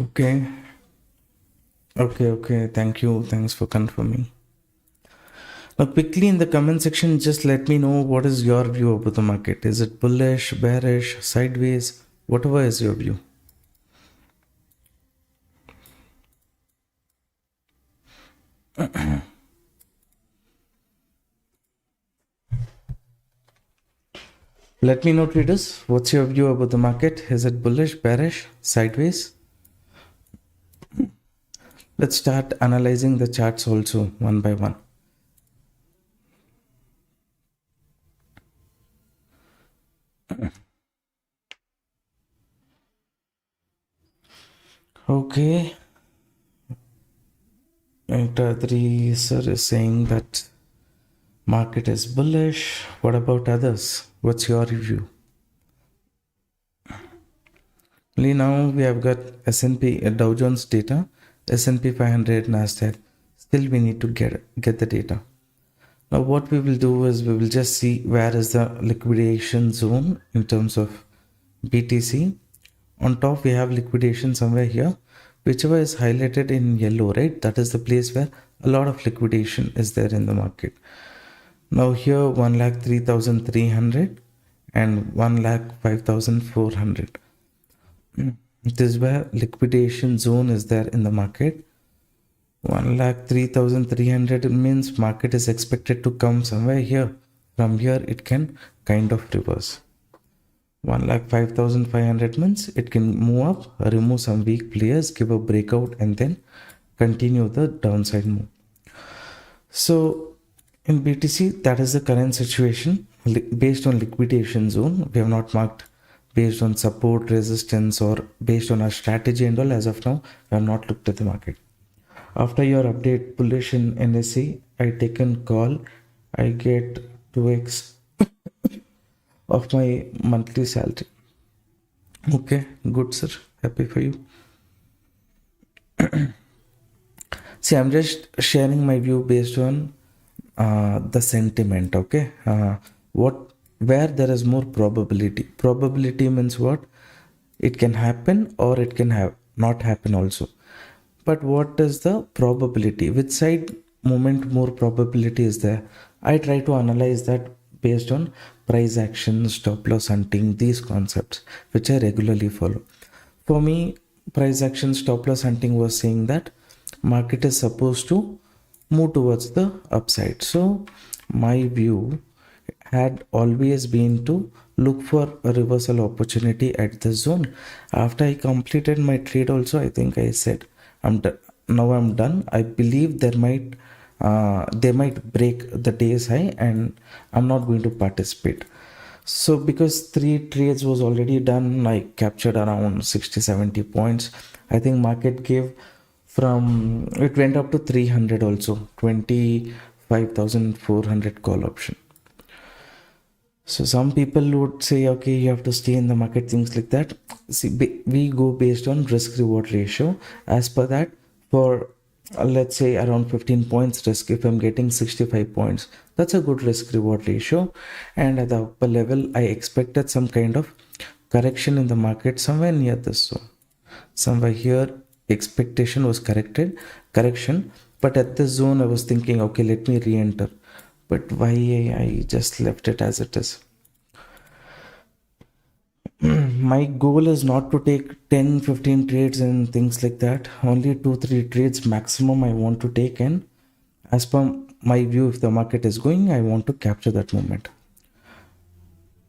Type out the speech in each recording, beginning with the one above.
Okay. Okay. Thank you. Thanks for confirming. Now, quickly in the comment section, just let me know what is your view about the market. Is it bullish, bearish, sideways? Whatever is your view. Let me know, traders. What's your view about the market? Is it bullish, bearish, sideways? Let's start analyzing the charts also one by one. Okay. Intraday sir is saying that market is bullish. What about others? What's your review? Now we have got S&P Dow Jones data, S&P 500, Nasdaq. Still we need to get the data. Now what we will do is we will just see where is the liquidation zone in terms of BTC. On top we have liquidation somewhere here, whichever is highlighted in yellow, right? That is the place where a lot of liquidation is there in the market. Now here 1,03,300 and 1,05,400. This is where liquidation zone is there in the market. 1,03,300 means market is expected to come somewhere here. From here it can kind of reverse. 1,05,500 means it can move up, remove some weak players, give a breakout and then continue the downside move. So in BTC, that is the current situation based on liquidation zone. We have not marked based on support, resistance, or based on our strategy and all. As of now, we have not looked at the market. After your update bullish in NSE, I taken call. I get 2x of my monthly salary. Okay, good sir. Happy for you. See, I'm just sharing my view based on the sentiment. Okay, where there is more probability. Probability means what? It can happen or it can have not happen also. But what is the probability? Which side movement more probability is there? I try to analyze that based on price action, stop loss hunting, these concepts which I regularly follow. For me, price action, stop loss hunting was saying that market is supposed to move towards the upside. So my view had always been to look for a reversal opportunity at the zone. After I completed my trade also, I think I said I'm done. Now I'm done. I believe they might break the day's high and I'm not going to participate. So because 3 trades was already done, I captured around 60-70 points. I think market gave from it went up to 300 also, 25,400 call option. So some people would say, okay, you have to stay in the market, things like that. See, we go based on risk reward ratio. As per that, for let's say around 15 points risk, if I'm getting 65 points, that's a good risk reward ratio. And at the upper level, I expected some kind of correction in the market somewhere near this zone. Somewhere here, expectation was correction. But at this zone, I was thinking, okay, let me re-enter. But why I just left it as it is. My goal is not to take 10-15 trades and things like that. Only 2-3 trades maximum I want to take, and as per my view, if the market is going, I want to capture that moment.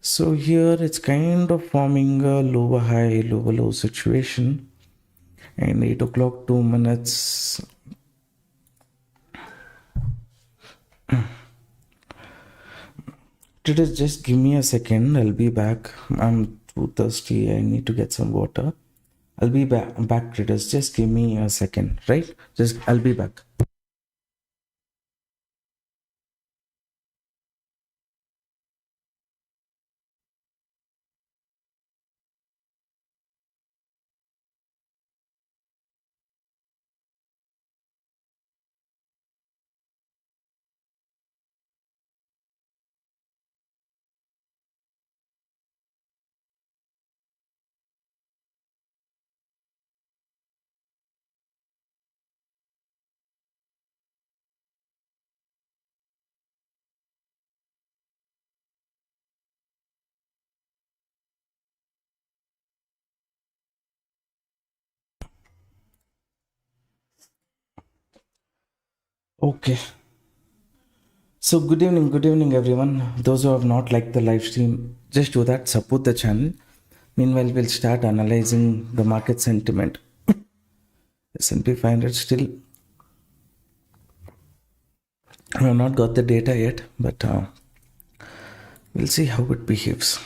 So here it's kind of forming a lower high, lower low situation. And 8 o'clock 2 minutes. Just give me a second. I'll be back. I'm too thirsty. I need to get some water. I'll be back, traders. Just give me a second, right? I'll be back. Okay. So good evening everyone. Those who have not liked the live stream, just do that, support the channel. Meanwhile, we'll start analyzing the market sentiment. S&P 500 still, we have not got the data yet, but we'll see how it behaves.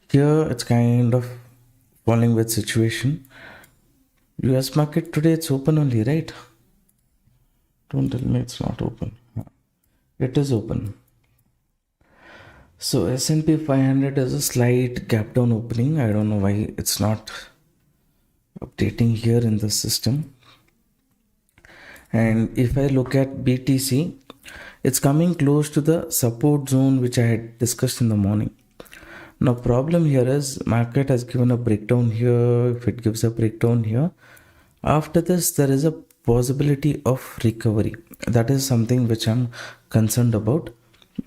Here, it's kind of falling with situation. US market today, it's open only, right? Don't tell me it's not open. It is open. So S&P 500 has a slight gap down opening. I don't know why it's not updating here in the system. And if I look at BTC, it's coming close to the support zone which I had discussed in the morning. Now problem here is market has given a breakdown here. If it gives a breakdown here, after this there is a possibility of recovery. That is something which I'm concerned about.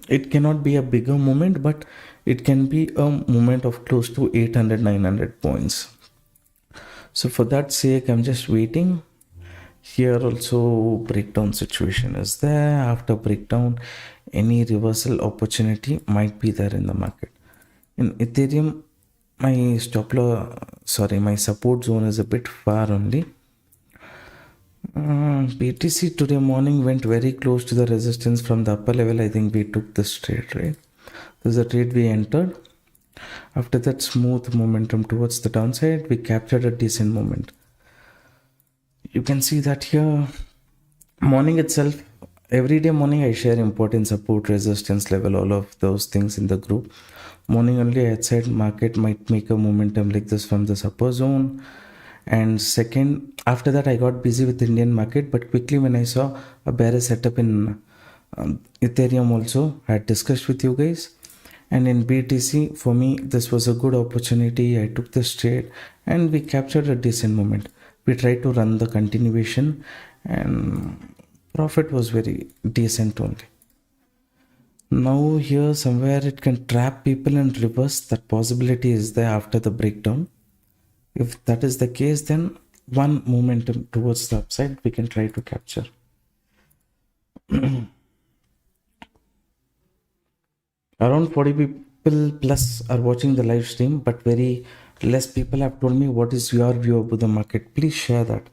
It cannot be a bigger movement, but it can be a movement of close to 800-900 points. So for that sake, I'm just waiting. Here also breakdown situation is there. After breakdown, any reversal opportunity might be there in the market. In Ethereum, my my support zone is a bit far only. BTC today morning went very close to the resistance from the upper level. I think we took this trade, right? This is a trade we entered. After that smooth momentum towards the downside, we captured a decent moment. You can see that here. Morning itself, every day morning I share important support, resistance level, all of those things in the group. Morning only I said market might make a momentum like this from the upper zone. And second, after that I got busy with Indian market, but quickly when I saw a bearish setup in Ethereum also, I had discussed with you guys. And in BTC, for me, this was a good opportunity. I took this trade and we captured a decent moment. We tried to run the continuation and profit was very decent only. Now here somewhere it can trap people and reverse. That possibility is there after the breakdown. If that is the case, then one momentum towards the upside we can try to capture. Around 40 people plus are watching the live stream, but very less people have told me what is your view about the market. Please share that.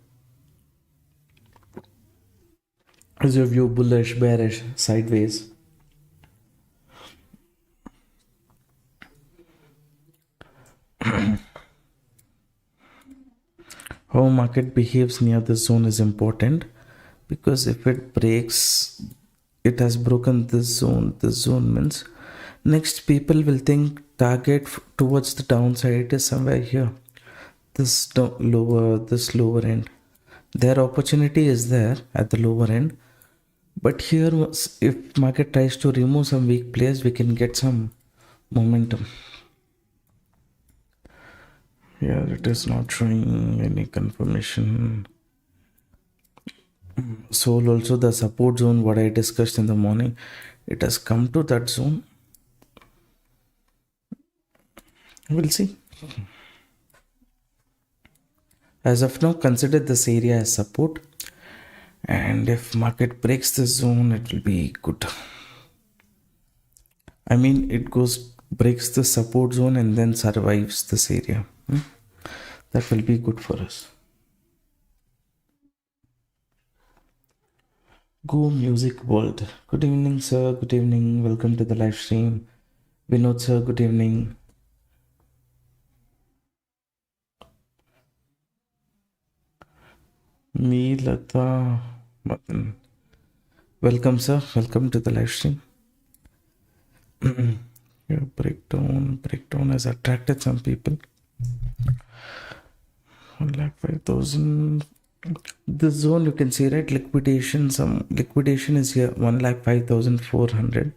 Is your view bullish, bearish, sideways? How market behaves near the zone is important, because if it breaks, it has broken this zone means next people will think target towards the downside is somewhere here, this lower end. Their opportunity is there at the lower end, but here if market tries to remove some weak players, we can get some momentum. Here it is not showing any confirmation. Soul also, the support zone what I discussed in the morning, it has come to that zone. We'll see. As of now, consider this area as support, and if market breaks this zone, it will be good. I mean, it breaks the support zone and then survives this area. That will be good for us. Go Music World. Good evening, sir. Good evening. Welcome to the live stream. Vinod, sir. Good evening. Me, Lata, Matan. Welcome, sir. Welcome to the live stream. Your breakdown has attracted some people. 1,05,000. This zone you can see, right? Liquidation. Some liquidation is here. 1,05,400.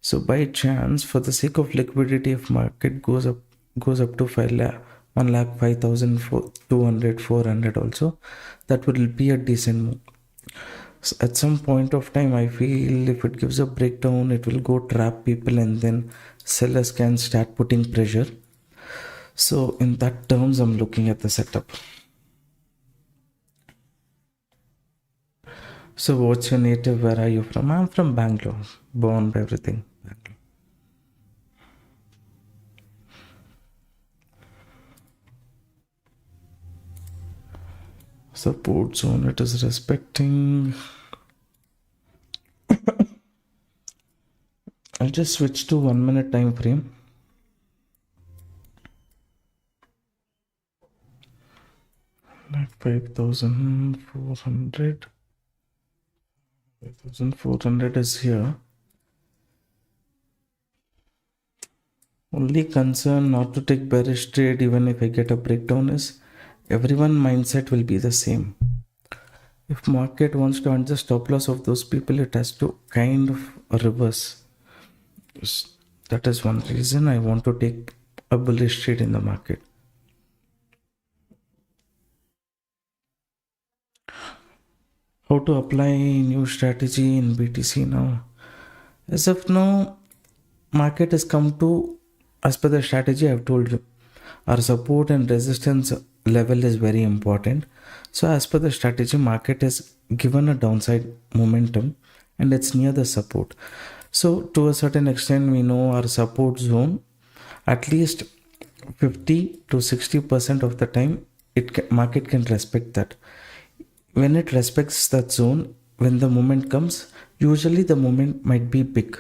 So by chance, for the sake of liquidity, if market goes up to 1,05,200, 400 also, that will be a decent move. So at some point of time, I feel if it gives a breakdown, it will go trap people and then sellers can start putting pressure. So in that terms, I'm looking at the setup. So what's your native? Where are you from? I'm from Bangalore. Born everything. Bangalore. Support zone, it is respecting. I'll just switch to 1 minute time frame. Like 5,400. 5,400 is here. Only concern not to take bearish trade even if I get a breakdown is everyone mindset will be the same. If market wants to earn the stop loss of those people, it has to kind of reverse. That is one reason I want to take a bullish trade in the market. How to apply new strategy in BTC now? As of now, market has come to, as per the strategy I've told you, our support and resistance level is very important. So as per the strategy, market is given a downside momentum and it's near the support. So to a certain extent, we know our support zone, at least 50 to 60% of the time, market can respect that. When it respects that zone, when the moment comes, usually the moment might be big.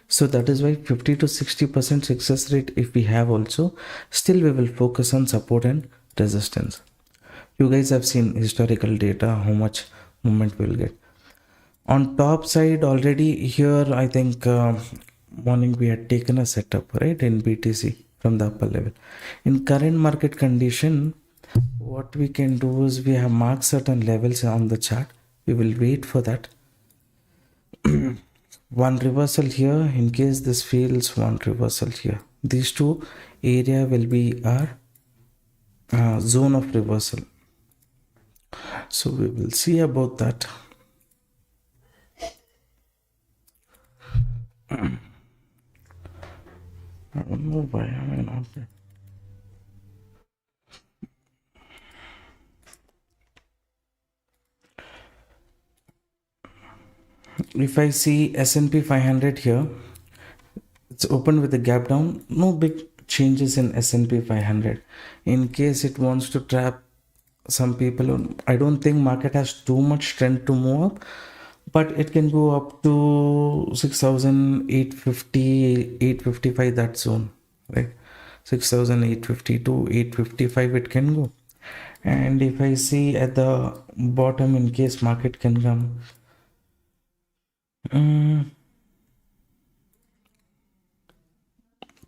So that is why 50 to 60% success rate if we have also, still we will focus on support and resistance. You guys have seen historical data, how much movement we will get. On top side already here, I think morning we had taken a setup, right, in BTC from the upper level. In current market condition, what we can do is we have marked certain levels on the chart. We will wait for that. One reversal here, in case this fails, one reversal here. These two area will be our zone of reversal. So we will see about that. I don't know why am I not there. If I see S&P 500 here, it's open with a gap down. No big changes in S&P 500. In case it wants to trap some people, I don't think market has too much strength to move up, but it can go up to 6,850, 855, that zone, right? 6,850 to 855 it can go. And if I see at the bottom, in case market can come,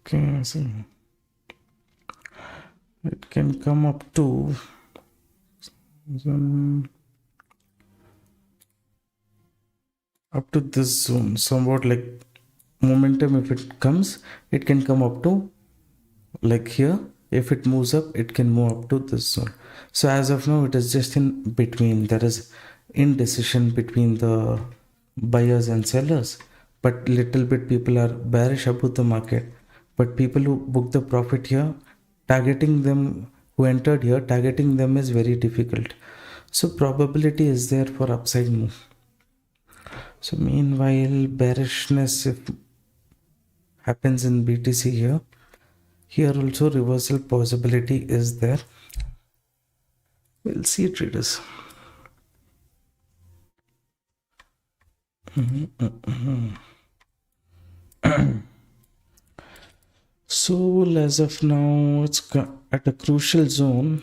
okay, see, it can come up to this zone, somewhat like momentum. If it comes, it can come up to like here. If it moves up, it can move up to this zone. So as of now, it is just in between. There is indecision between the buyers and sellers, but little bit people are bearish about the market. But people who book the profit here, targeting them, who entered here, targeting them is very difficult. So probability is there for upside move. So meanwhile, bearishness if happens in BTC here also reversal possibility is there. We'll see, traders. So as of now, it's at a crucial zone.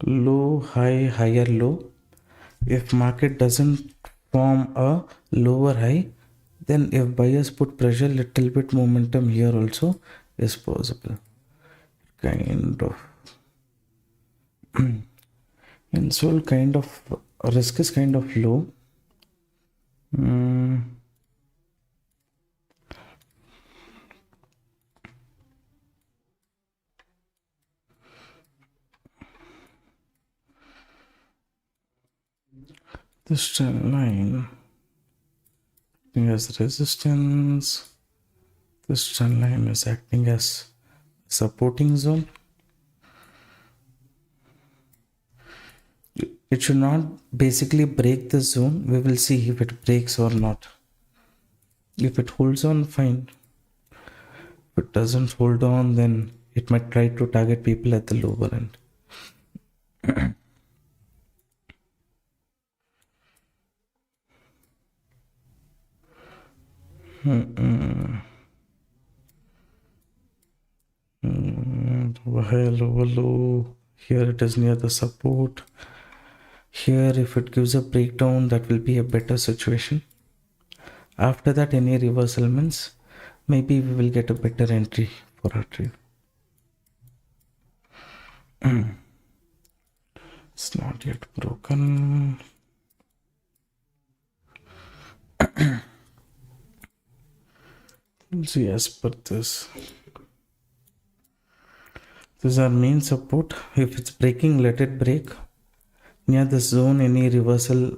Low, high, higher, low. If market doesn't form a lower high, then if buyers put pressure, little bit momentum here also is possible. Kind of. And so kind of risk is kind of low. This trend line acting as resistance. This trend line is acting as supporting zone. It should not basically break the zone. We will see if it breaks or not. If it holds on, fine. If it doesn't hold on, then it might try to target people at the lower end. Lower low. Here it is near the support. Here, if it gives a breakdown, that will be a better situation. After that, any reversal means maybe we will get a better entry for our trade. It's not yet broken. We'll see as per this. This is our main support. If it's breaking, let it break. Near the zone, any reversal,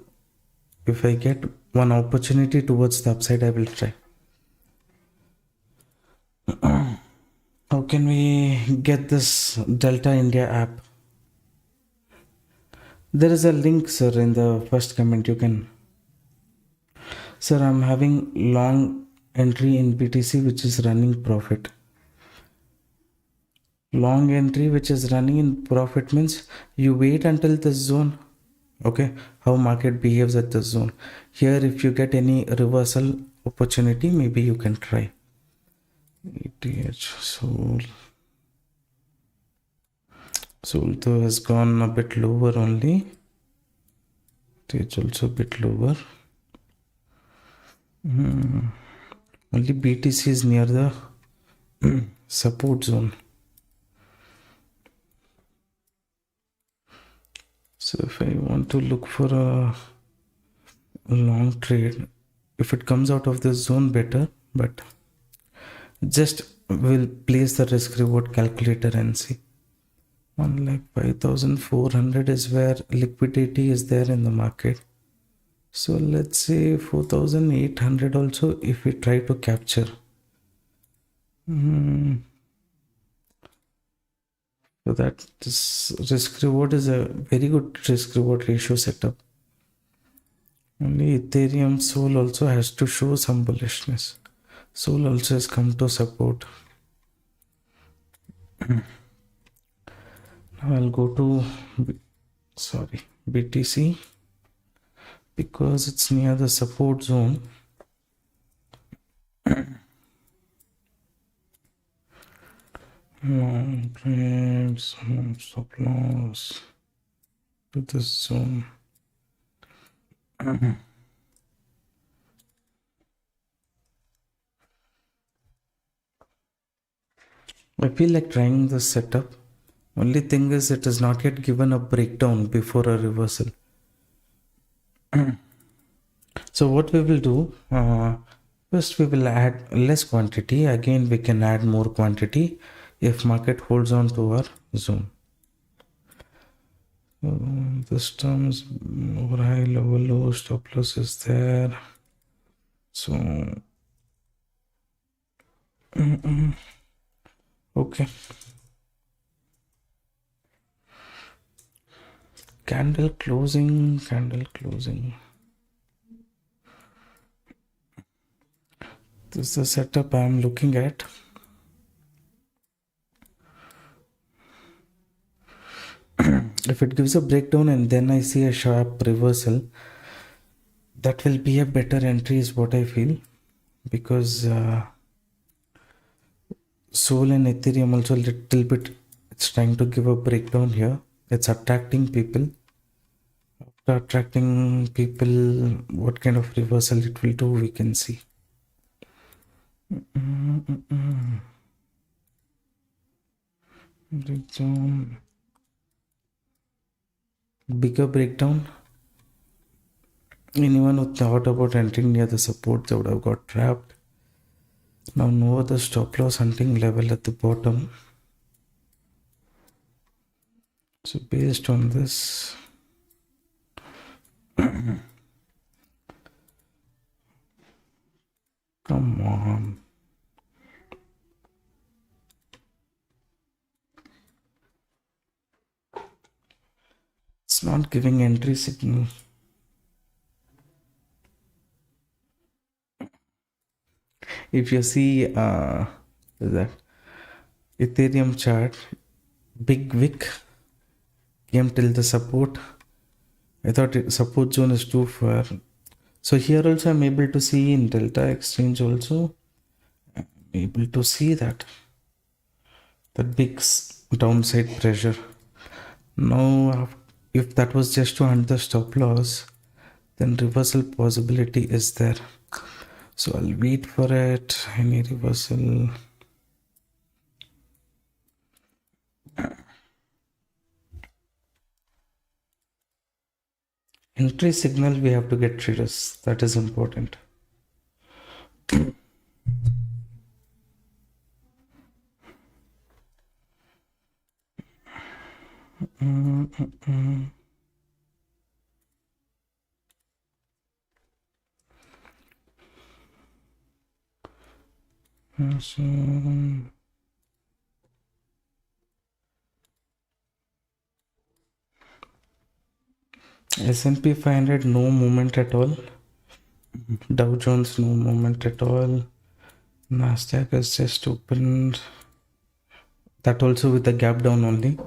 if I get one opportunity towards the upside, I will try. How can we get this Delta India app? There is a link, sir, in the first comment. You can. Sir, I'm having long entry in BTC which is running profit. Long entry which is running in profit means you wait until the zone. Okay, how market behaves at the zone. Here, if you get any reversal opportunity, maybe you can try. ETH Sol though has gone a bit lower only. It's also a bit lower. Only BTC is near the support zone. So if I want to look for a long trade, if it comes out of this zone, better, but just will place the risk reward calculator and see. 1,05,400 is where liquidity is there in the market. So let's say 4,800 also if we try to capture. So that this risk reward is a very good risk reward ratio setup. Only Ethereum Sol also has to show some bullishness. Sol also has come to support. Now I'll go to BTC because it's near the support zone. Long trades, stop loss to this zone. I feel like trying this setup. Only thing is it is not yet given a breakdown before a reversal. So what we will do, first we will add less quantity. Again, we can add more quantity if market holds on to our zone. This terms over high, lower low, stop loss is there. So okay. Candle closing. This is the setup I am looking at. If it gives a breakdown and then I see a sharp reversal, that will be a better entry is what I feel, because Sol and Ethereum also a little bit, it's trying to give a breakdown here. It's attracting people. After attracting people, what kind of reversal it will do, we can see. Breakdown. Bigger breakdown. Anyone who thought about entering near the support, they would have got trapped. Now know the stop loss hunting level at the bottom. So based on this, come on. It's not giving entry signal. If you see that Ethereum chart, big wick came till the support. I thought support zone is too far. So here also I'm able to see in Delta Exchange also, I'm able to see that big downside pressure. Now if that was just to hunt the stop loss, then reversal possibility is there. So I'll wait for it, any reversal. Entry signal we have to get traders, that is important. So S&P 500 no movement at all. Dow Jones no movement at all. Nasdaq has just opened, that also with the gap down only.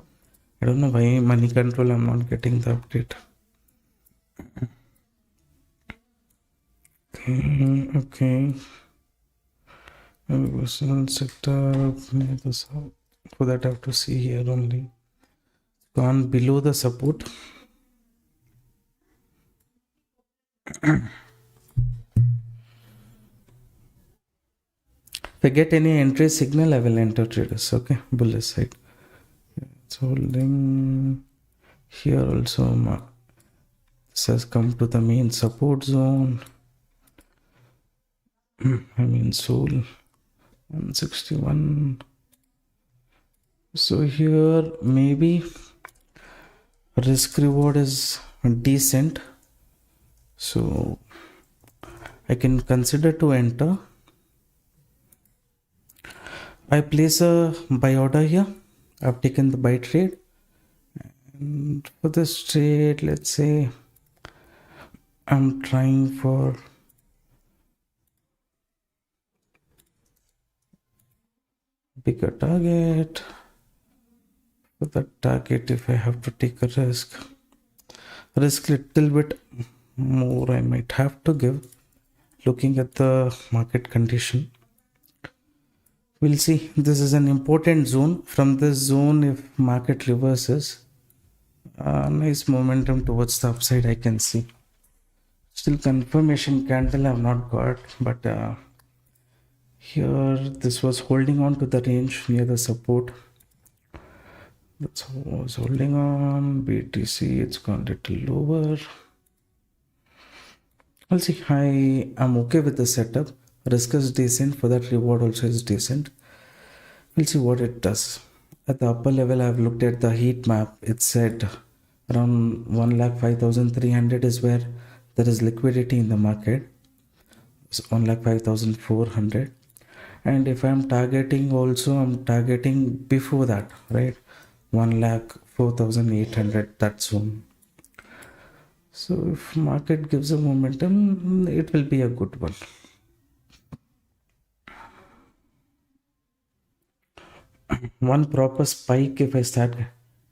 I don't know why money control I'm not getting the update. Okay. Personal sector, for that I have to see here only. Gone below the support. If I get any entry signal, I will enter traders. Okay, bullish side. It's holding here also. This has come to the main support zone. I mean soul 161. So here maybe risk reward is decent, so I can consider to enter. I place a buy order here. I've taken the buy trade, and for this trade, let's say I'm trying for bigger target. For that target, if I have to take a risk little bit more I might have to give, looking at the market condition. We'll see. This is an important zone. From this zone, if market reverses, nice momentum towards the upside I can see. Still confirmation candle I've not got, but here this was holding on to the range near the support. That's was holding on. BTC, it's gone a little lower. I'll see. I am okay with the setup. Risk is decent. For that, reward also is decent. We'll see what it does. At the upper level, I've looked at the heat map. It said around 1,05,300 is where there is liquidity in the market. So 1,05,400. And if I'm targeting also, I'm targeting before that, right? 1,04,800, that zone. So if market gives a momentum, it will be a good one. One proper spike, if I start,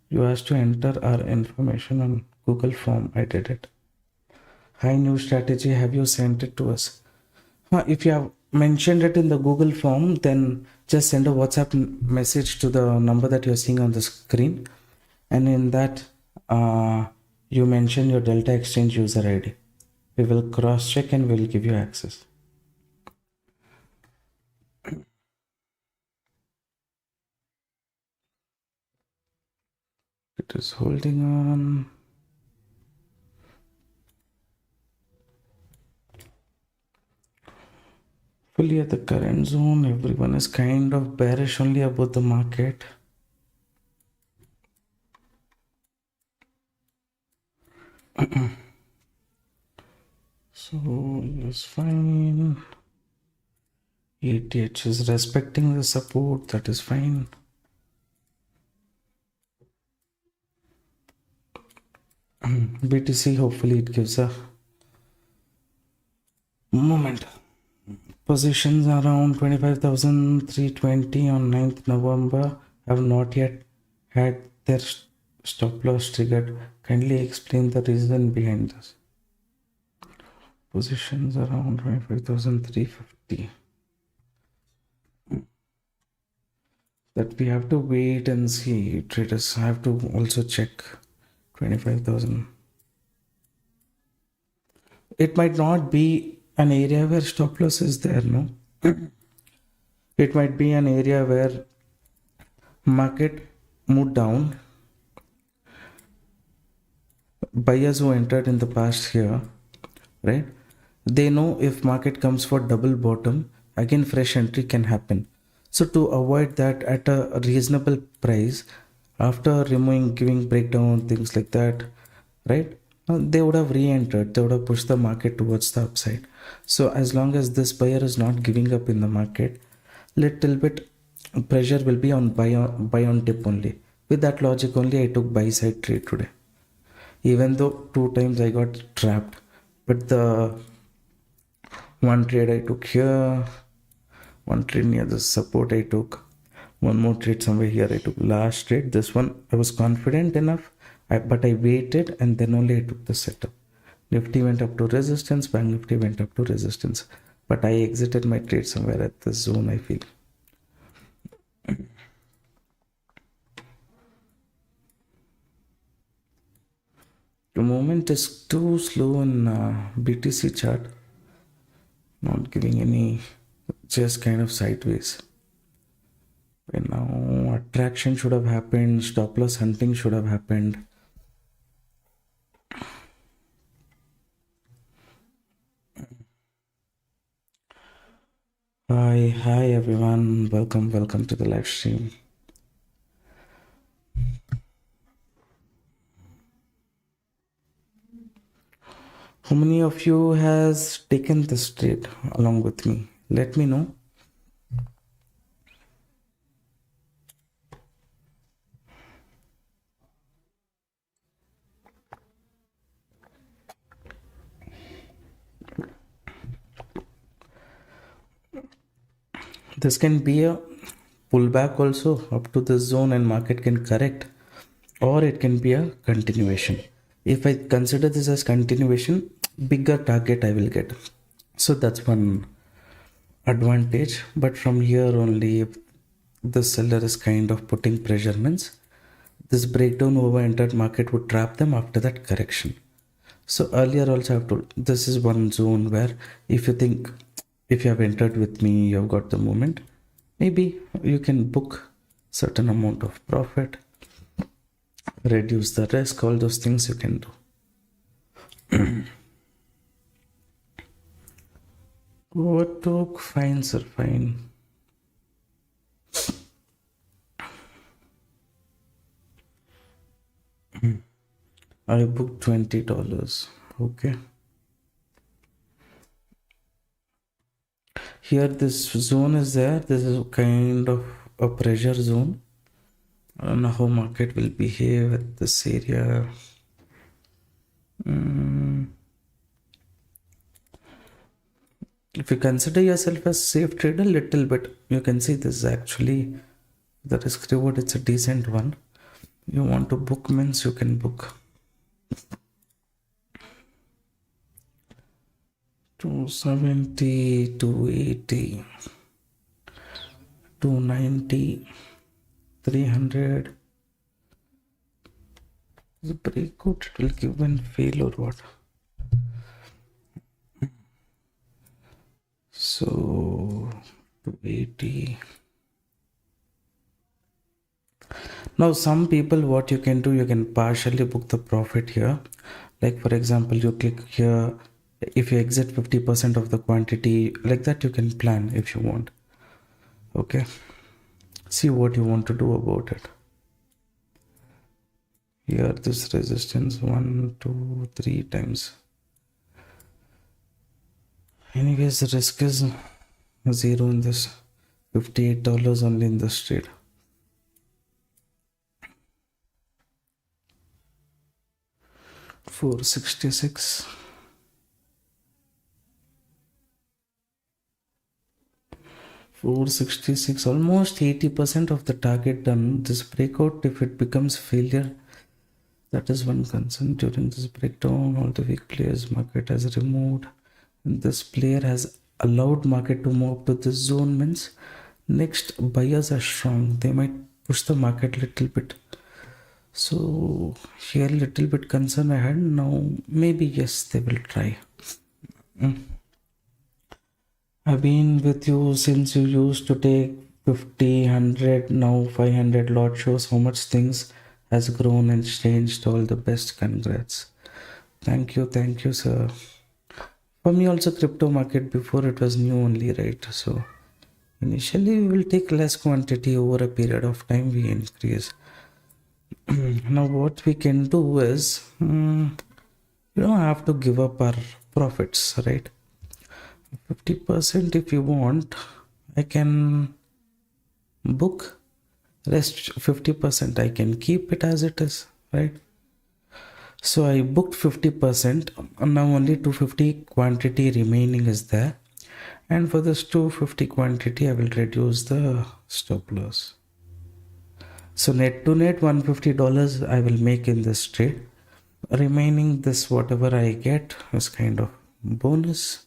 you have to enter our information on Google form. I did it. Hi, new strategy. Have you sent it to us? If you have mentioned it in the Google form, then just send a WhatsApp message to the number that you're seeing on the screen. And in that, you mention your Delta Exchange user ID. We will cross check and we'll give you access. It is holding on. Fully at the current zone. Everyone is kind of bearish only about the market. So it's fine. ETH is respecting the support. That is fine. BTC, hopefully it gives a moment. Positions around 25,320 on 9th November have not yet had their stop loss triggered. Kindly explain the reason behind this. Positions around 25,350. That we have to wait and see. Traders have to also check 25,000. It might not be an area where stop loss is there, no? It might be an area where market moved down. Buyers who entered in the past here, right? They know if market comes for double bottom, again fresh entry can happen. So to avoid that at a reasonable price, after removing, giving breakdown, things like that, right? They would have re-entered. They would have pushed the market towards the upside. So as long as this buyer is not giving up in the market, little bit pressure will be on buy on dip only. With that logic only, I took buy side trade today. Even though 2 times I got trapped, but the one trade I took here, one trade near the support I took, one more trade somewhere here I took. Last trade, this one I was confident enough, but I waited and then only I took the setup. Nifty went up to resistance, Bank Nifty went up to resistance, but I exited my trade somewhere at this zone, I feel. The movement is too slow in BTC chart, not giving any, just kind of sideways. And now attraction should have happened, stop loss hunting should have happened. Hi everyone, welcome to the live stream. How many of you has taken this trade along with me? Let me know. This can be a pullback also up to this zone and market can correct, or it can be a continuation. If I consider this as continuation, bigger target I will get. So that's one advantage. But from here only, if the seller is kind of putting pressure, means this breakdown over entered market would trap them after that correction. So earlier also I've told, this is one zone where if you think, if you have entered with me, you have got the movement, maybe you can book certain amount of profit, reduce the risk, all those things you can do. What took? Fine, sir, fine. I booked $20. Okay. Here this zone is there. This is kind of a pressure zone. I don't know how market will behave at this area. If you consider yourself as safe trader, little bit, you can see this is actually the risk reward. It's a decent one. You want to book means you can book. 270, 280, 290, 300. The breakout, it will give and fail or what? So 280. Now some people, what you can do, you can partially book the profit here. Like for example, you click here, if you exit 50% of the quantity, like that you can plan if you want. Okay, see what you want to do about it. Here this resistance 1, 2, 3 times. Anyways, the risk is zero in this. $58 only in this trade. 466. 466, almost 80% of the target done. This breakout, if it becomes failure, that is one concern. During this breakdown, all the weak players market has removed. And this player has allowed market to move up to this zone, means next buyers are strong. They might push the market little bit. So here little bit concern I had. Now maybe yes, they will try. I've been with you since you used to take 50, 100, now 500 lot. Shows how much things has grown and changed. All the best. Congrats. Thank you, sir. For me also, crypto market before it was new only, right? So initially we will take less quantity. Over a period of time we increase. Now what we can do is, you don't have to give up our profits, right? 50% if you want, I can book. Rest 50% I can keep it as it is, right? So I booked 50%. Now only 250 quantity remaining is there, and for this 250 quantity I will reduce the stop loss. So net to net $150 I will make in this trade. Remaining this whatever I get is kind of bonus.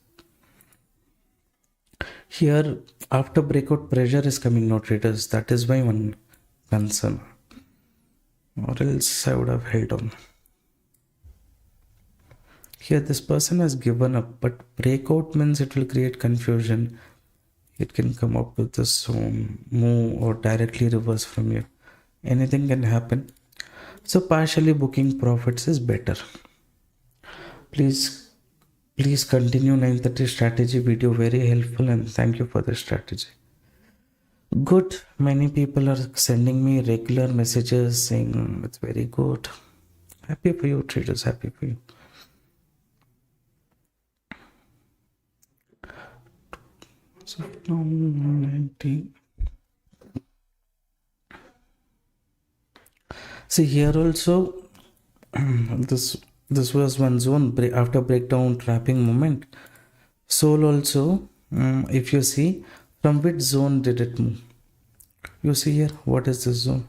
Here after breakout pressure is coming, no traders. That is my one concern, or else I would have held on. Here this person has given up, but breakout means it will create confusion. It can come up with this zone, move, or directly reverse from here. Anything can happen. So partially booking profits is better. Please continue 9:30 strategy video. Very helpful, and thank you for the strategy. Good. Many people are sending me regular messages saying it's very good. Happy for you, traders. Happy for you. So 90. See here also, this was one zone after breakdown trapping moment. Soul also, if you see from which zone did it move, you see here, what is this zone?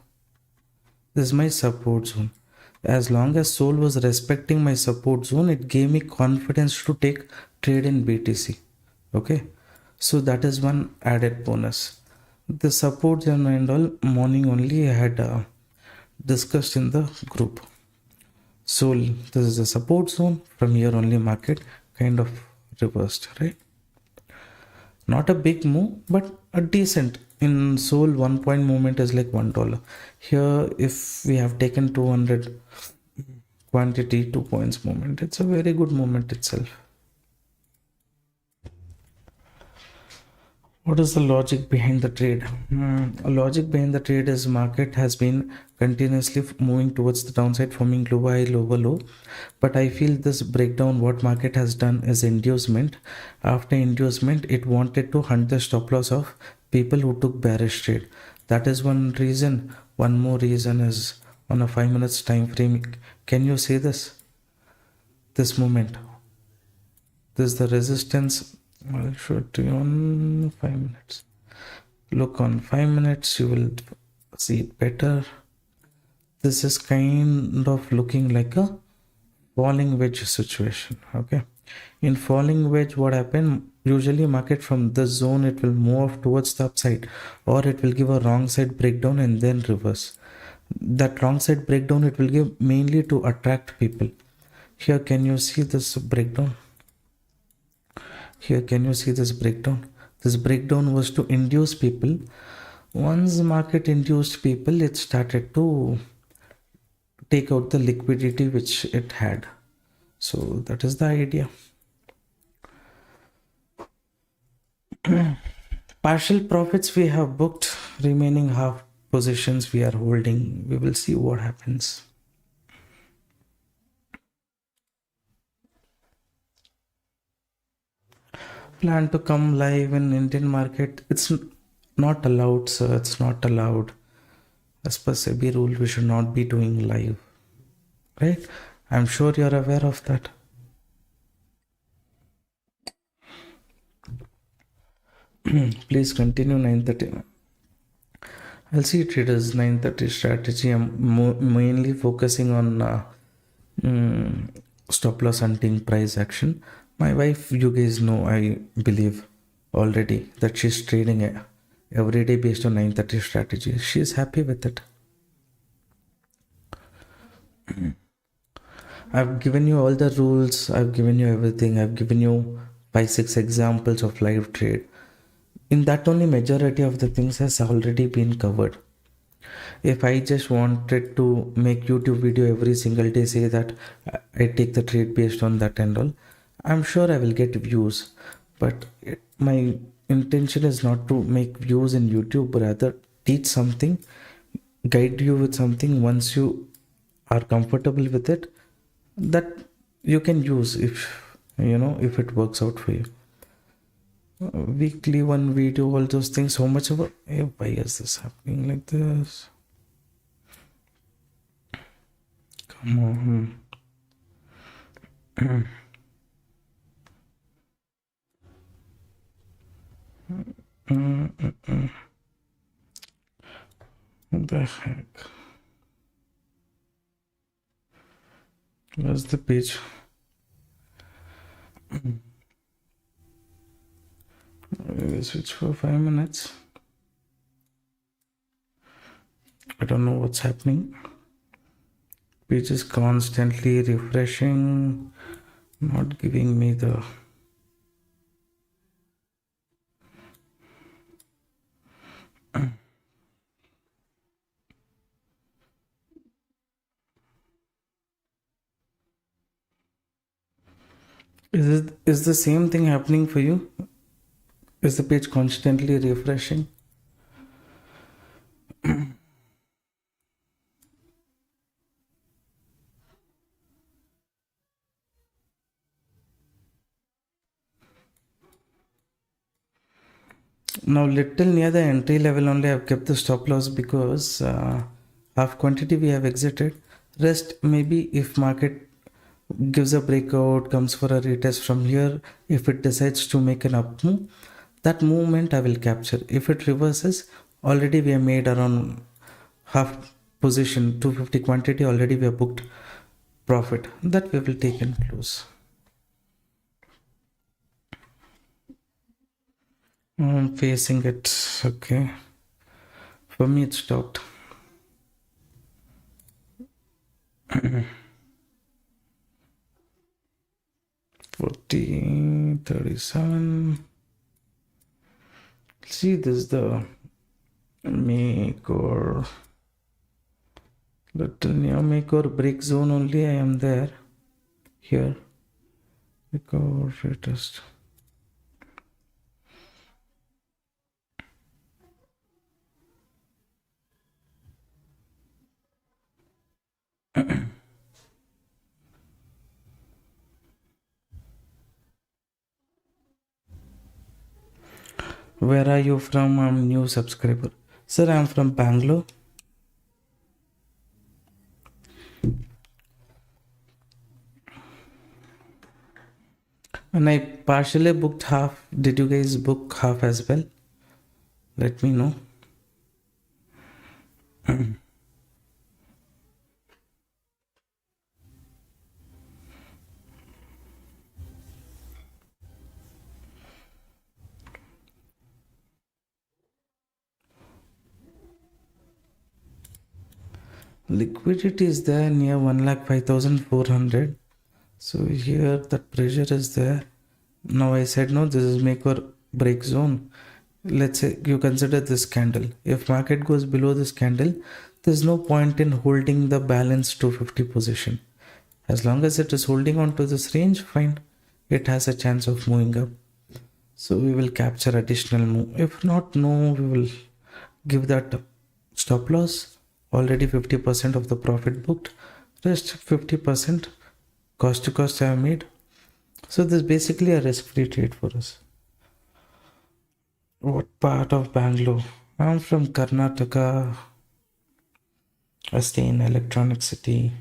This is my support zone. As long as Soul was respecting my support zone, it gave me confidence to take trade in BTC. Okay, so that is one added bonus. The support zone and all morning only I had discussed in the group. So this is the support zone. From here only market kind of reversed, right? Not a big move, but a decent. In Soul, 1 point movement is like $1. Here, if we have taken 200 quantity, 2 points movement, it's a very good movement itself. What is the logic behind the trade? A logic behind the trade is market has been continuously moving towards the downside, forming low high, low low. But I feel this breakdown, what market has done is inducement. After inducement, it wanted to hunt the stop loss of people who took bearish trade. That is one reason. One more reason is on a 5 minutes time frame. Can you see this? This movement. This is the resistance. I'll show it to you on 5 minutes. Look on 5 minutes, you will see it better. This is kind of looking like a falling wedge situation. Okay, in falling wedge, what happened? Usually market from this zone, it will move towards the upside, or it will give a wrong side breakdown and then reverse. That wrong side breakdown, it will give mainly to attract people. Here, can you see this breakdown? Here, can you see this breakdown? This breakdown was to induce people. Once the market induced people, it started to take out the liquidity which it had. So that is the idea. Partial profits we have booked. Remaining half positions we are holding. We will see what happens. Plan to come live in Indian market. It's not allowed, sir. It's not allowed. As per SEBI rule, we should not be doing live, right? I'm sure you're aware of that. Please continue 9:30. I'll see traders 9:30 strategy. I'm mainly focusing on stop loss hunting, price action. My wife, you guys know, I believe already that she's trading every day based on 9:30 strategy. She's happy with it. I've given you all the rules. I've given you everything. I've given you 5-6 examples of live trade. In that only majority of the things has already been covered. If I just wanted to make YouTube video every single day, say that I take the trade based on that and all, I'm sure I will get views. But my intention is not to make views in YouTube, but rather teach something, guide you with something. Once you are comfortable with it, that you can use, if it works out for you. Weekly one video, all those things. So much about, hey, why is this happening like this? Come on. What the heck? Where's the page? We'll switch for 5 minutes. I don't know what's happening. Page is constantly refreshing, not giving me the Is the same thing happening for you? Is the page constantly refreshing? Now little near the entry level only I've kept the stop loss because half quantity we have exited. Rest maybe if market gives a breakout, comes for a retest from here, if it decides to make an up move, that movement I will capture. If it reverses, already we have made around half position, 250 quantity, already we have booked profit. That we will take and close. I'm facing it. Okay. For me, it stopped. 40, 37. See, this is the make or little near make or break zone only. I am there. Here. Make or retest. Where are you from? I'm new subscriber. Sir, I'm from Bangalore. And I partially booked half. Did you guys book half as well? Let me know. Liquidity is there near 1,05,400. So here that pressure is there. Now I said no, this is make or break zone. Let's say you consider this candle. If market goes below this candle, there's no point in holding the balance 250 position. As long as it is holding on to this range, fine. It has a chance of moving up. So we will capture additional move. If not, no, we will give that stop loss. Already 50% of the profit booked. Rest 50% cost to cost I have made. So this is basically a risk-free trade for us. What part of Bangalore? I'm from Karnataka. I stay in Electronic City.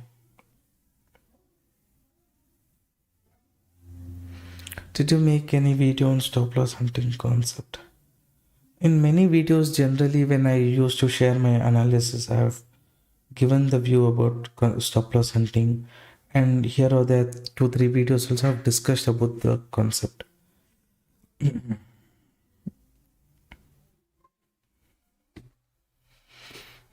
Did you make any video on stop loss hunting concept? In many videos, generally, when I used to share my analysis, I have given the view about stop loss hunting, and here or there, 2-3 videos also have discussed about the concept.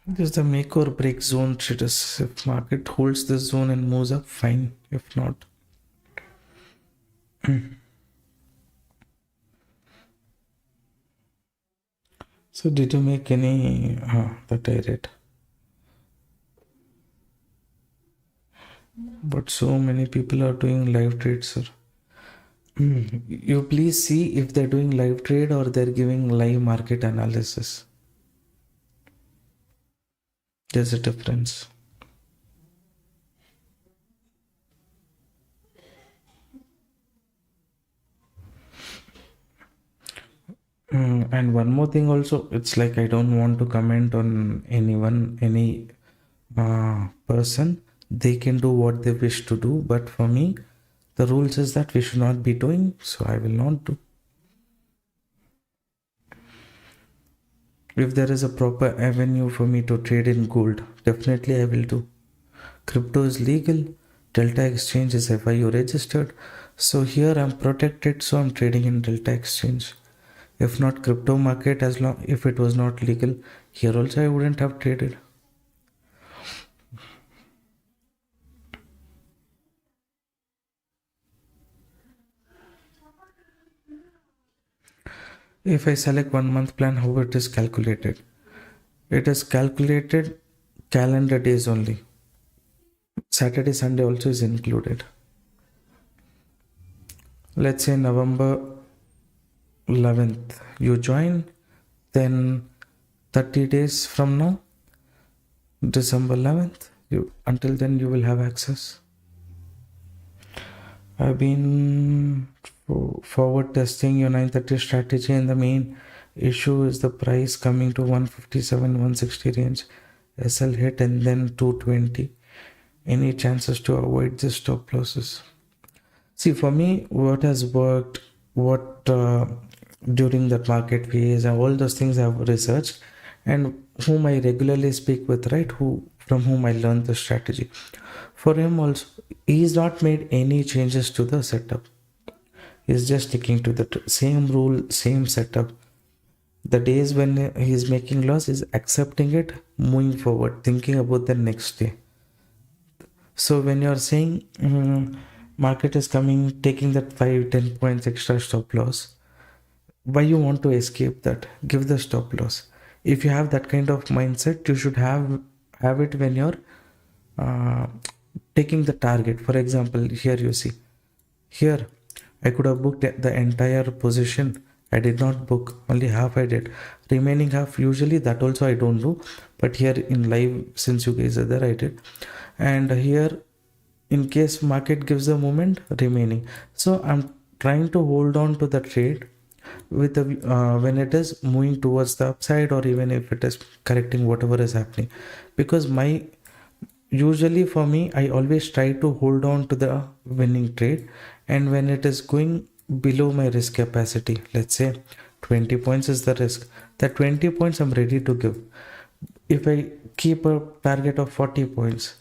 This is the make or break zone status. If market holds this zone and moves up, fine. If not, so did you make any that I read? But so many people are doing live trades, sir. You please see if they're doing live trade or they're giving live market analysis. There's a difference. And one more thing also, it's like I don't want to comment on anyone, any person. They can do what they wish to do, but for me, the rules is that we should not be doing, so I will not do. If there is a proper avenue for me to trade in gold, definitely I will do. Crypto is legal, Delta Exchange is FIU registered, so here I'm protected, so I'm trading in Delta Exchange. If not crypto market, as long if it was not legal, here also I wouldn't have traded. If I select 1 month plan, how it is calculated? It is calculated calendar days only. Saturday, Sunday also is included. Let's say November 11th you join, then 30 days from now, December 11th, until then you will have access. I've been forward testing your 930 strategy, and the main issue is the price coming to 157 160 range, SL hit and then 220. Any chances to avoid the stop losses? See, for me, what has worked, what during that market phase, and all those things I've researched, and whom I regularly speak with, right? From whom I learned the strategy. For him also, he's not made any changes to the setup. He's just sticking to the same rule, same setup. The days when he's making loss, is accepting it, moving forward, thinking about the next day. So when you're saying market is coming, taking that 5-10 points extra stop loss, why you want to escape that? Give the stop loss. If you have that kind of mindset, you should have it when you're taking the target. For example, here you see, here I could have booked the entire position. I did not book, only half I did. Remaining half, usually that also I don't do, but here in live, since you guys are there, I did. And here, in case market gives a moment, remaining. So I'm trying to hold on to the trade with the when it is moving towards the upside, or even if it is correcting whatever is happening, because usually for me, I always try to hold on to the winning trade, and when it is going below my risk capacity, let's say 20 points is the risk, that 20 points I'm ready to give. If I keep a target of 40 points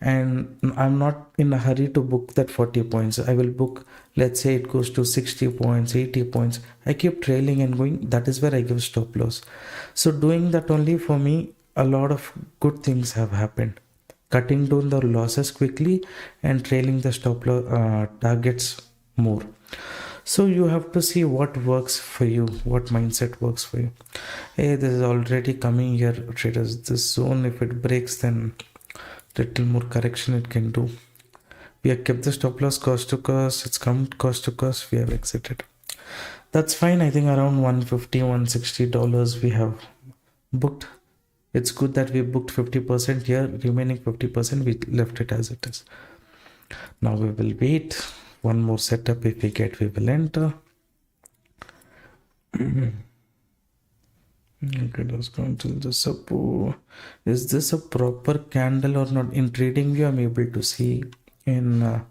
and I'm not in a hurry to book that 40 points, I will book, let's say it goes to 60 points, 80 points, I keep trailing and going, that is where I give stop loss. So doing that only, for me, a lot of good things have happened. Cutting down the losses quickly and trailing the stop loss targets more. So you have to see what works for you, what mindset works for you. Hey, this is already coming here, traders. This zone, if it breaks, then little more correction it can do. We have kept the stop loss cost to cost. It's come cost to cost. We have exited. That's fine. I think around $150, $160 we have booked. It's good that we booked 50% here. Remaining 50% we left it as it is. Now we will wait. One more setup. If we get, we will enter. Okay, let's go until the support. Is this a proper candle or not? In TradingView, I'm able to see in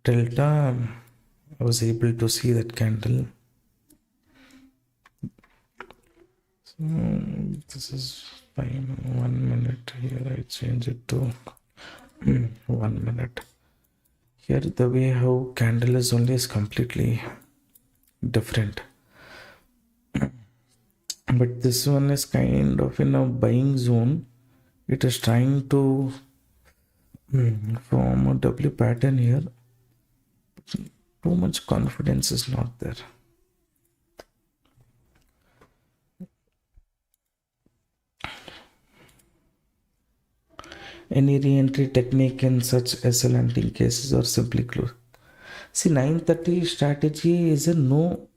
delta, I was able to see that candle. So this is fine. 1 minute here, I change it to 1 minute. Here the way how candle is only is completely different, but this one is kind of in a buying zone. It is trying to form a W pattern here. Too much confidence is not there. Any re-entry technique in such SL hunting cases or simply close? See, 930 strategy is a no,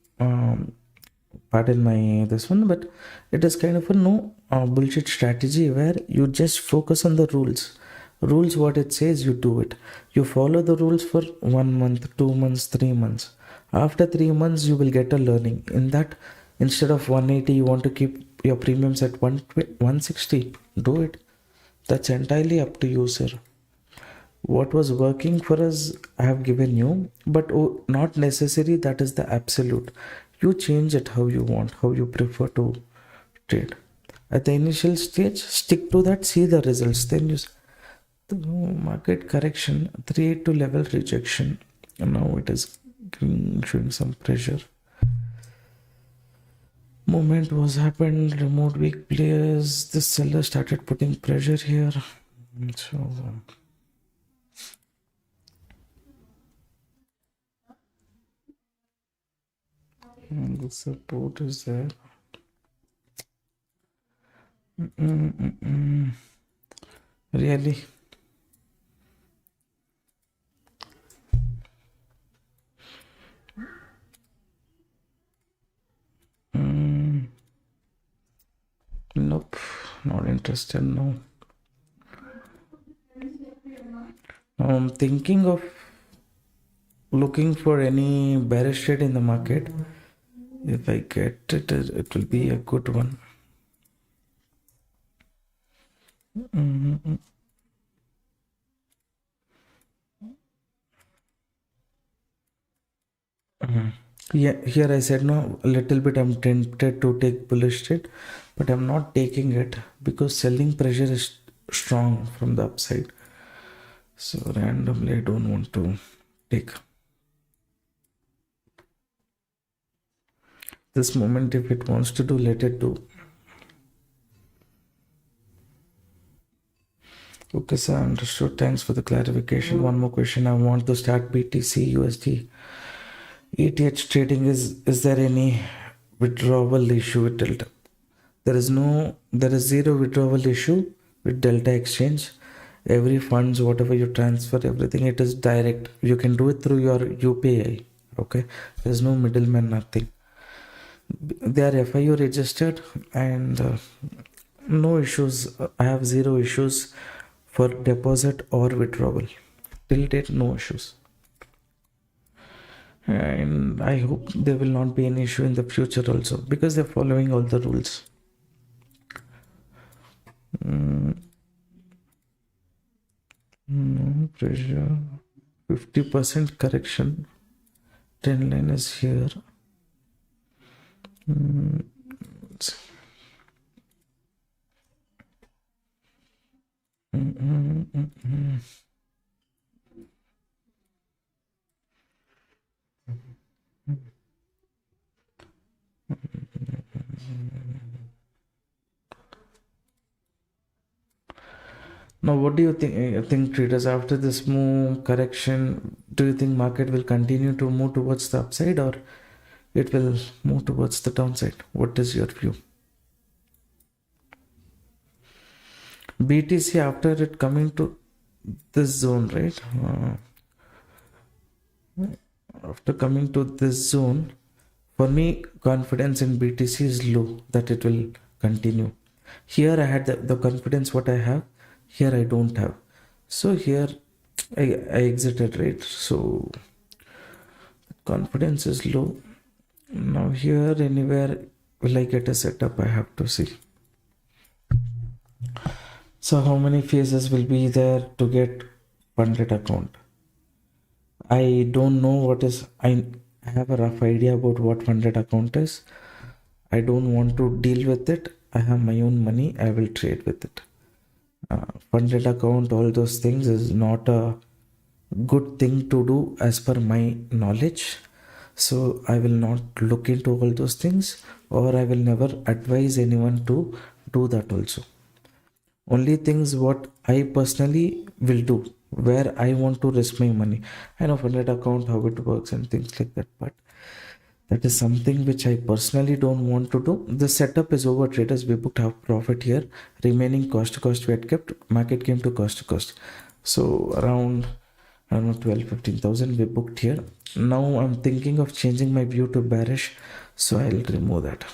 pardon my this one, but it is kind of a no bullshit strategy where you just focus on the rules. Rules, what it says, you do it. You follow the rules for 1 month, 2 months, 3 months. After 3 months, you will get a learning. In that, instead of 180, you want to keep your premiums at 160. Do it. That's entirely up to you, sir. What was working for us, I have given you, but not necessary that is the absolute. You change it how you want, how you prefer to trade. At the initial stage, stick to that, see the results. Then use the market correction, 382 level rejection. And now it is showing some pressure. Movement was happened, removed weak players. The seller started putting pressure here. So the support is there. Really? Nope, not interested. No. Now I'm thinking of looking for any bearish trade in the market. If I get it, it will be a good one. Yeah, here I said no, a little bit I'm tempted to take bullish trade, but I'm not taking it because selling pressure is strong from the upside. So randomly I don't want to take. This moment, if it wants to do, let it do. Okay, sir, understood. Thanks for the clarification. One more question. I want to start BTC USD ETH trading. Is there any withdrawal issue with Delta? There is zero withdrawal issue with Delta Exchange. Every funds, whatever you transfer, everything, it is direct. You can do it through your UPI. Okay, there's no middleman, nothing. They are FIU registered and no issues. I have zero issues for deposit or withdrawal. Till date, no issues. And I hope there will not be any issue in the future also because they're following all the rules. No pressure. 50% correction. Trend line is here. Now, what do you think traders, after this move correction, do you think market will continue to move towards the upside or it will move towards the downside? What is your view? BTC, after it coming to this zone, right? After coming to this zone, for me, confidence in BTC is low that it will continue. Here I had the confidence what I have. Here I don't have. So here I exited, right? So confidence is low. Now here anywhere will I get a setup? I have to see. So how many phases will be there to get funded account? I don't know what is. I have a rough idea about what funded account is. I don't want to deal with it. I have my own money. I will trade with it. Funded account, all those things is not a good thing to do as per my knowledge. So I will not look into all those things, or I will never advise anyone to do that also. Only things what I personally will do where I want to risk my money. I know funded account how it works and things like that, but that is something which I personally don't want to do. The setup is over traders. We booked half profit here. Remaining cost to cost we had kept. Market came to cost to cost. So around I don't know 12-15,000 we booked here. Now I'm thinking of changing my view to bearish. So I'll remove that.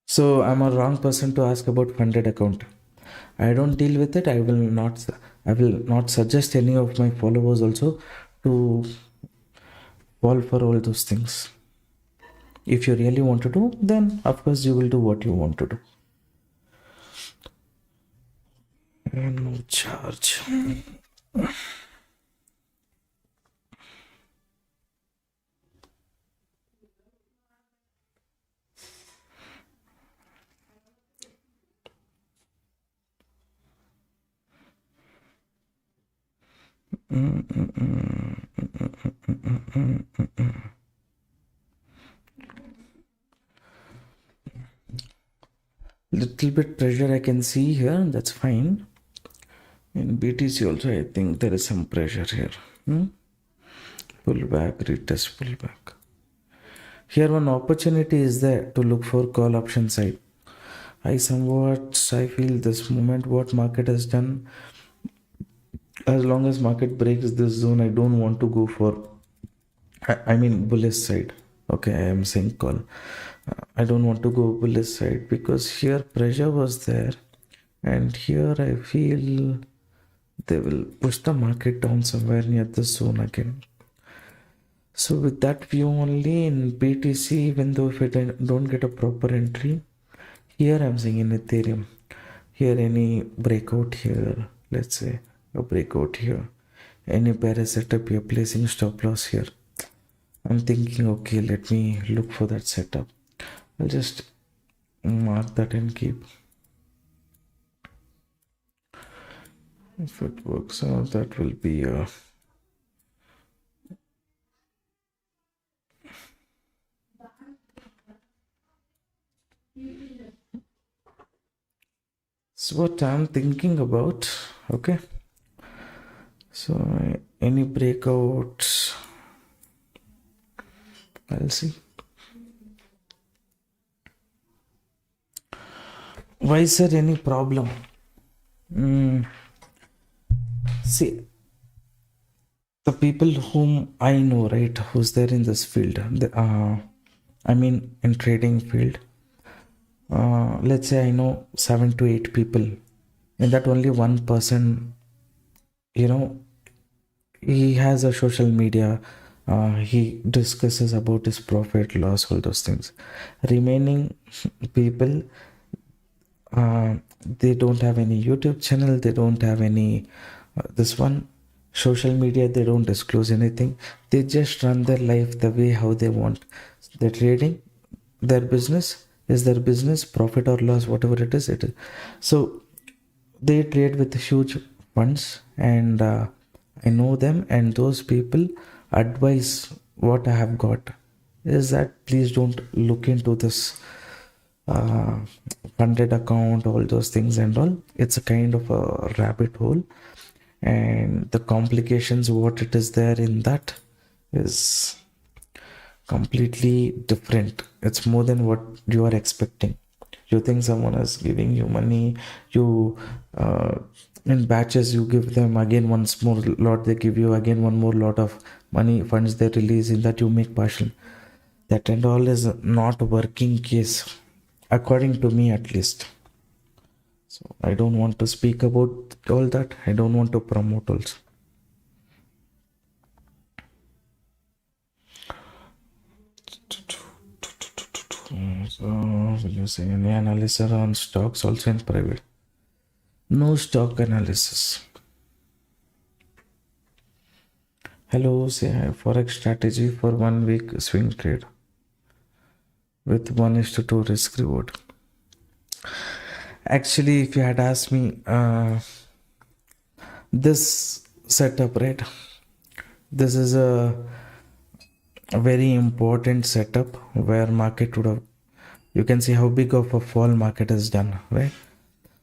So I'm a wrong person to ask about funded account. I don't deal with it. I will not suggest any of my followers also to fall for all those things. If you really want to do, then of course you will do what you want to do. And no charge. Little bit pressure I can see here. That's fine. In BTC also, I think there is some pressure here. Pull back, retest, pull back. Here one opportunity is there to look for call option side. I feel this moment what market has done, as long as market breaks this zone, I don't want to go for, I mean bullish side. Okay, I am saying call. I don't want to go bullish side because here pressure was there, and here I feel they will push the market down somewhere near the zone again. So with that view only in BTC, even though if I don't get a proper entry, here I'm seeing in Ethereum, here any breakout here, let's say a breakout here, any bearish setup you're placing stop loss here. I'm thinking, okay, let me look for that setup. I'll just mark that and keep. If it works out, that will be a so what I'm thinking about. Okay, so any breakouts, I'll see. Why is there any problem? See, the people whom I know, right, who's there in this field, I mean in trading field, let's say I know 7 to 8 people, and that only one person, he has a social media, he discusses about his profit loss, all those things. Remaining people, they don't have any YouTube channel, they don't have any this one social media, they don't disclose anything. They just run their life the way how they want. They're trading, their business is their business, profit or loss, whatever it is, it is. So they trade with huge funds, and I know them, and those people advise what I have got is that please don't look into this uh, funded account, all those things and all. It's a kind of a rabbit hole, and the complications what it is there in that is completely different. It's more than what you are expecting. You think someone is giving you money, you in batches you give them, again once more lot they give you, again one more lot of money funds they release, in that you make partial. That and all is not working case, according to me at least. So I don't want to speak about all that. I don't want to promote also. So will you say any analysis on stocks also in private? No stock analysis. Hello, say I have Forex strategy for 1 week swing trade with 1:2 risk reward. Actually, if you had asked me this setup, right? This is a very important setup where market would have, you can see how big of a fall market has done, right?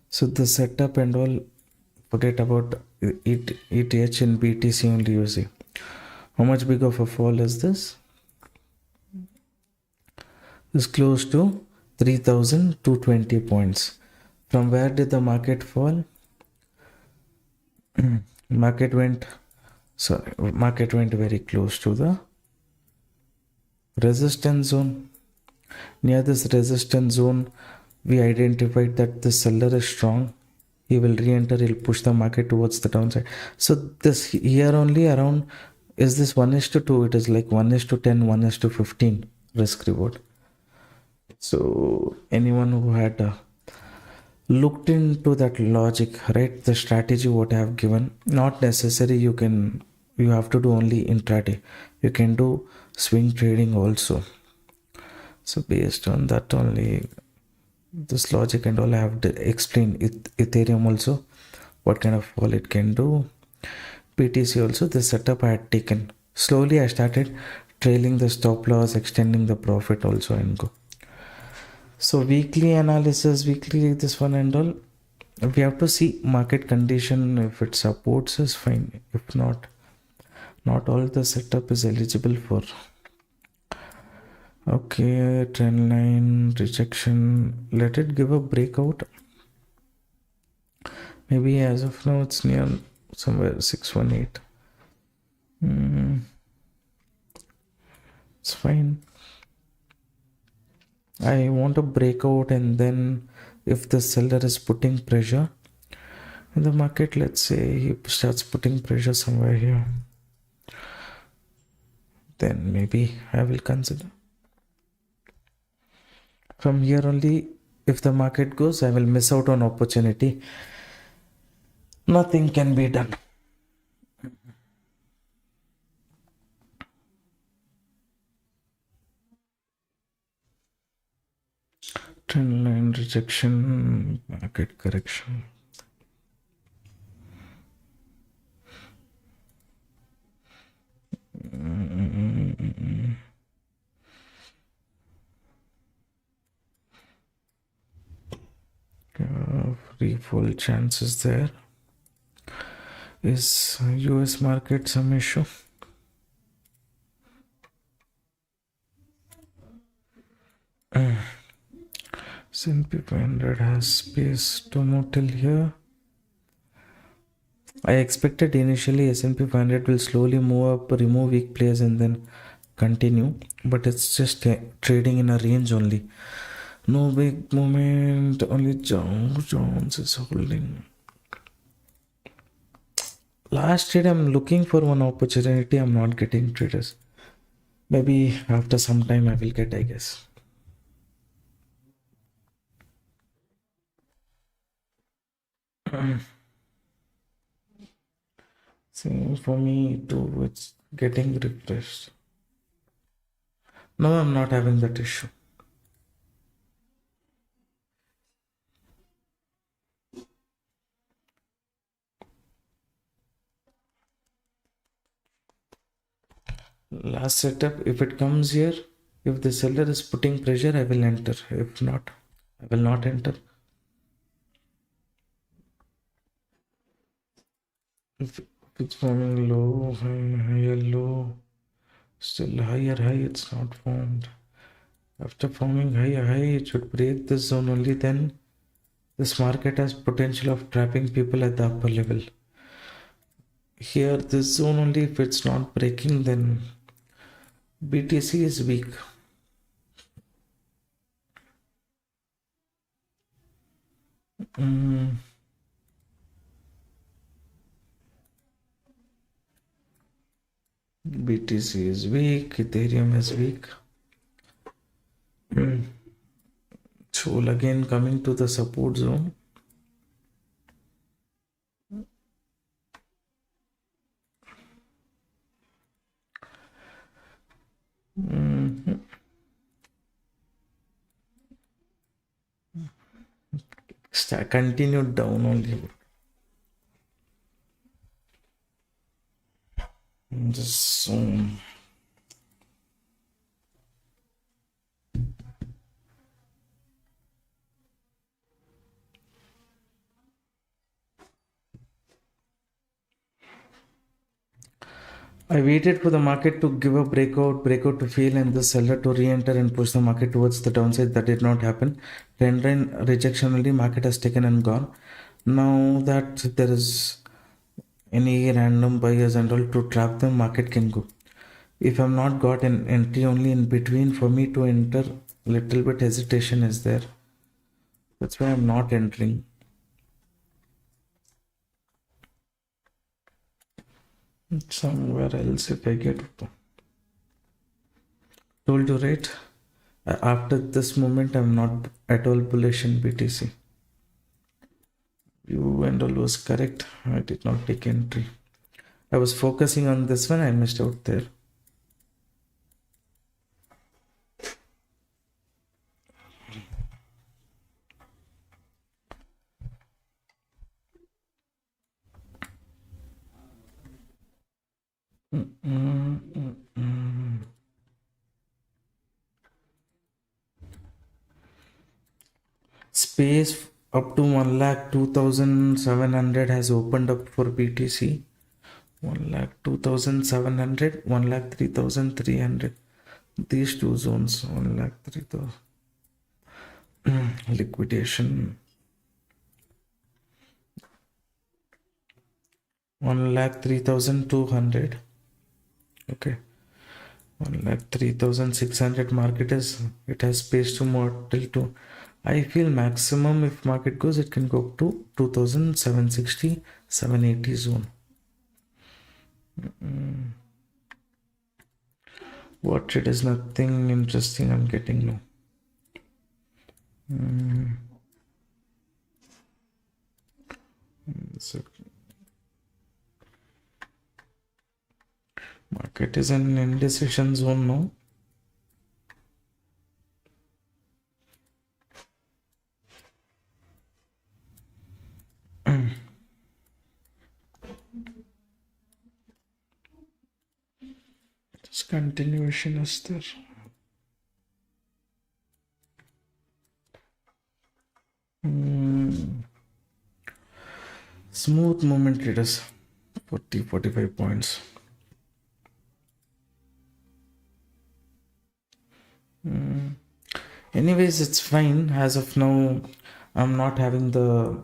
So the setup and all, forget about ETH and BTC only, you see. How much big of a fall is this? It's close to 3,220 points. From where did the market fall? market went very close to the resistance zone. Near this resistance zone, we identified that the seller is strong. He will re-enter, he'll push the market towards the downside. So this here only around, is this 1:2? It is like 1:10, 1:15 risk reward. So anyone who had looked into that logic, right, the strategy what I have given, not necessary you have to do only intraday. You can do swing trading also. So based on that only, this logic and all, I have explained Ethereum also, what kind of fall it can do. BTC also, the setup I had taken. Slowly I started trailing the stop loss, extending the profit also, and go. So weekly analysis, this one and all, we have to see market condition. If it supports us, fine. If not all the setup is eligible for. Okay, trend line rejection, let it give a breakout. Maybe as of now it's near somewhere 618. It's fine. I want a breakout, and then if the seller is putting pressure in the market, let's say he starts putting pressure somewhere here, then maybe I will consider. From here only, if the market goes, I will miss out on opportunity. Nothing can be done. Trend line rejection, market correction. Free fall chances there. Is US market some issue? S&P 500 has space to move till here. I expected initially S&P 500 will slowly move up, remove weak players, and then continue, but it's just trading in a range only. No big movement, only Jones is holding. Last trade, I'm looking for one opportunity. I'm not getting traders. Maybe after some time I will get, I guess. See, for me too, it's getting refreshed. No, I'm not having that issue. Last setup, if it comes here, if the seller is putting pressure, I will enter. If not, I will not enter. If it's forming low, higher low, still higher high, it's not formed. After forming higher high, it should break this zone only, then this market has potential of trapping people at the upper level. Here, this zone only, if it's not breaking, then BTC is weak. BTC is weak, Ethereum is weak. So again, coming to the support zone, Mhm. Continued down only. Just I waited for the market to give a breakout to fail, and the seller to re-enter and push the market towards the downside. That did not happen. Trend line rejection only, market has taken and gone. Now that there is any random buyers and all to trap them, market can go. If I'm not got an entry only in between, for me to enter, little bit hesitation is there. That's why I'm not entering. Somewhere else if I get told you right. After this moment, I'm not at all bullish in BTC. You and all was correct. I did not take entry. I was focusing on this one. I missed out there. Space up to 1,02,700 has opened up for BTC. 1,02,700, 1,03,300. These two zones, 1,03,000. Liquidation. 1,03,200. Okay. 1,03,600 market is, it has space to more till to. I feel maximum if market goes, it can go up to 2,760, 780 zone. What it is, nothing interesting I'm getting now. So market is an indecision zone now. This continuation is there. Smooth movement traders, 40-45 points. Anyways, it's fine. As of now, I'm not having the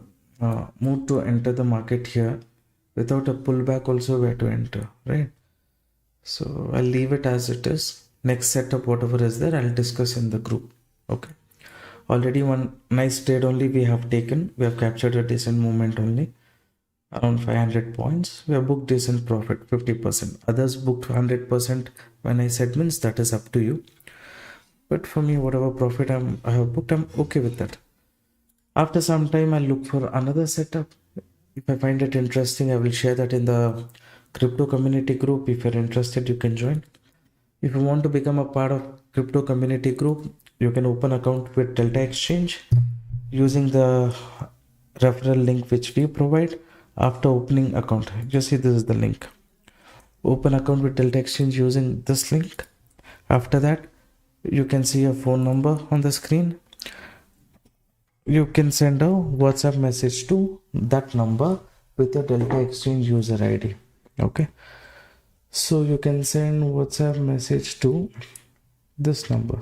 mood to enter the market here. Without a pullback also, where to enter, right? So I'll leave it as it is. Next setup, whatever is there, I'll discuss in the group. Okay. Already one nice trade only we have taken. We have captured a decent movement only. Around 500 points. We have booked decent profit, 50%. Others booked 100%. When I said means, that is up to you. But for me, whatever profit I have booked, I'm okay with that. After some time, I'll look for another setup. If I find it interesting, I will share that in the crypto community group. If you're interested, you can join. If you want to become a part of crypto community group, you can open account with Delta Exchange using the referral link which we provide. After opening account, just see, this is the link. Open account with Delta Exchange using this link. After that, you can see a phone number on the screen. You can send a WhatsApp message to that number with your Delta Exchange user ID. Okay. So you can send WhatsApp message to this number.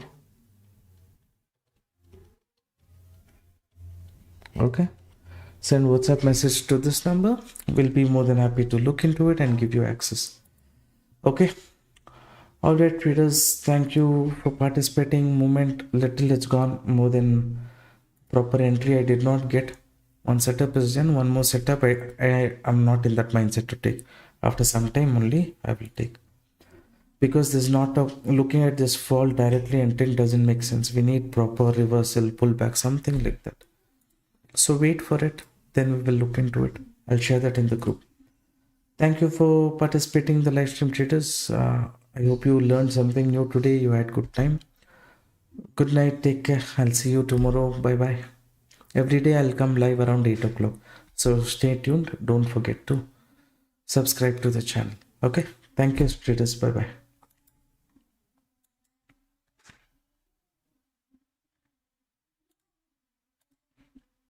Okay. Send WhatsApp message to this number. We'll be more than happy to look into it and give you access. Okay. All right, traders. Thank you for participating. Moment little it's gone, more than proper entry I did not get. One setup is done. One more setup I am not in that mindset to take. After some time only I will take. Because there's not a looking at this fall directly entering doesn't make sense. We need proper reversal, pullback, something like that. So wait for it, then we will look into it. I'll share that in the group. Thank you for participating in the live stream, traders. I hope you learned something new today. You had good time. Good night. Take care. I'll see you tomorrow. Bye bye. Every day I'll come live around 8 o'clock. So stay tuned. Don't forget to subscribe to the channel. Okay. Thank you, traders. Bye bye.